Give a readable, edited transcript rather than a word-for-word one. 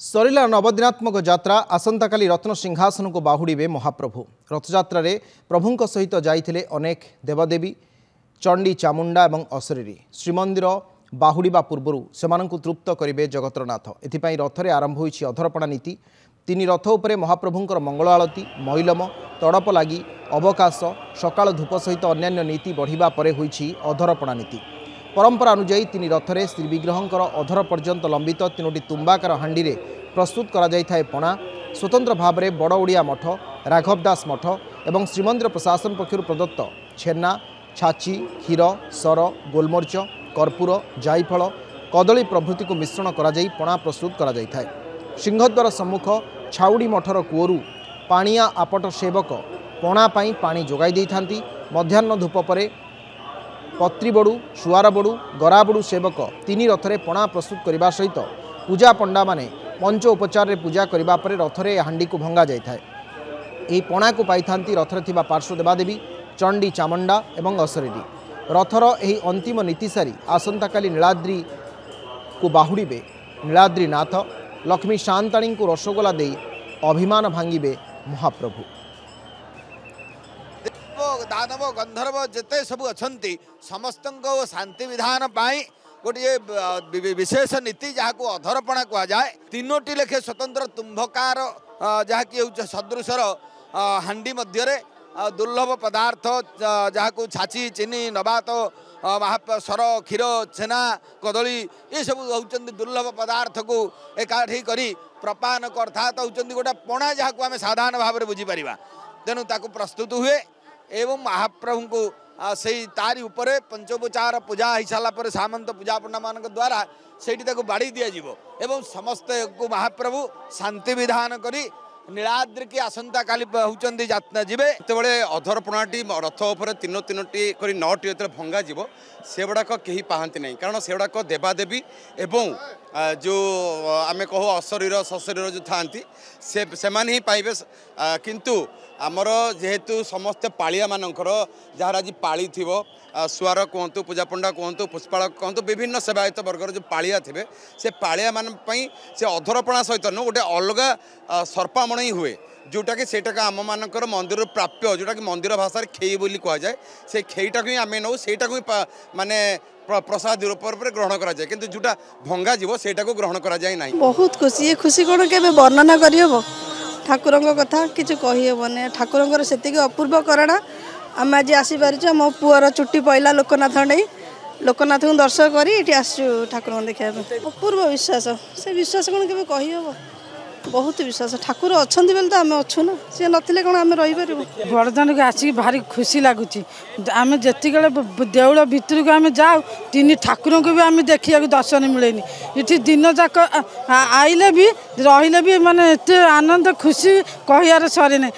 सरिला नवदिनात्मक यात्रा आसंता काली रत्न सिंहासन को बाहुड़े महाप्रभु। रथयात्रा रे प्रभुंक सहित जाइथिले अनेक देवदेवी चंडी चामुंडा और असरीरी। श्रीमंदिर बाहुड़ा पूर्व सेमानंकु तृप्त करेंगे जगतरनाथ। एथिपाई रथरे आरंभ होइछि अधरपणा नीति। तीन रथ उपरे महाप्रभुंकर मंगल आलती मैलम तड़प लगी अवकाश सकाल धूप सहित अन्यान्य नीति बढ़िबा परे होइछि अधरपणा नीति। परंपरा अनुजाई तीन रथरे श्रीविग्रहंकर अधर पर्यंत लंबित तीनोटी तुम्बाकार हांडी रे प्रस्तुत करा जायथाय पणा। स्वतंत्र भाव में बड़ ओडिया मठ राघवदास मठ और श्रीमंदिर प्रशासन पक्षर प्रदत्त छेना छाची क्षीर सर गोलमरीच कर्पूर जायफल कदली प्रभृति को मिश्रण करा जाई पणा प्रस्तुत करा जायथाय। सिंहद्वार सम्मुख छाउड़ी मठर कूअरु पाणिया आपट सेवक पणा पाई पानी जोगाई देइथांती। मध्याह्न धूप परे पत्रीबड़ू सुआरबड़ू गराबड़ू सेवक तीन रथरे पणा प्रस्तुत करने सहित पूजा पंडा माने पंच उपचार रे पूजा करने पर रथरे हांडी को भंगा जाए। यही पणा को पाई रथरे थिबा पार्श्व देवादेवी चंडी चामुंडा एवं असरीरी। रथर यही अंतिम नीति सारी आसंता काली नीलाद्री को बाहुड़े नीलाद्रीनाथ। लक्ष्मी शांताणी को रसगोला दे अभिमान भांगे महाप्रभु। दानव गंधर्व जिते सब अच्छा समस्त शांति विधान पाई गोटे विशेष नीति जहाँ को अधरपणा कह जाए। तीनोटी लेखे स्वतंत्र तुम्भकार जहाँकि सदृशर हांडी मध्य दुर्लभ पदार्थ जहाँ को छाची चीनी नबात सर क्षीर छेना कदली ये सब होती दुर्लभ पदार्थ को एकाठी करी प्रपान अर्थात होती गोटे पणा जहाँ को आम साधारण भाव में बुझीपर। तेणु ताकू प्रस्तुत हुए एवं महाप्रभु को से तारी उपरे पंचोपचार पूजा हो सारापर सामंत पूजा पंडा मान द्वारा से बाड़ी दिज्व एवं समस्त को महाप्रभु शांति विधान करी नीलाद्री की आसंता काली होती जातना जीवे। जिते अधरपणाटी रथ उपर तीन तीनोटी कर 9टी जो भंगा जीव से गुड़ाक कहीं पाती ना कारण से गुड़ाक देवादेवी एवं जो आम कह अशरीर सशरीर जो था से ही पाइबे। किंतु आमर जेहेतु समस्त पालिया मानकर जार आज पाली थी सुआर कहतु पूजा पंडा कहतु पुष्पालक कहतु विभिन्न सेवायत वर्गर जो पालिया थे से पालिया मान से अधरपणा सहित न गोटे अलग सर्पामणी हुए जोटा कि सेटा आम मानकर मंदिर प्राप्य जोटा कि मंदिर भाषा खेई बोली कह जाए से खेईटा को आम नौ सेटा को माने प्रसाद रूप ग्रहण करा जाए किंतु जोटा भंगा जीव सेटा को ग्रहण करा जाए नहीं। बहुत खुशी ये खुशी कौन के वर्णना करहब ठाकुर कथा किसी कहीहबन। ठाकुर से अपूर्व करणा आम आज आसीपार मो पुअर चुट्टी पहला लोकनाथ नहीं लोकनाथ को दर्शन कर आसु ठाकुर देखा अपूर्व विश्वास से विश्वास कौन के कहीहब बहुत विश्वास ठाकुर अच्छा बेले तो आम अच्छु ना सी नथिले कौन आम रहीपर। बड़दान को आसिक भारी खुशी लगुच आम जिते देउल भितर को आम जाऊ तीन ठाकुर को भी आम देखा दर्शन मिलेनि ये दिन जाक आइले भी रहिले भी माने एत आनंद खुशी कहियार सरे ना।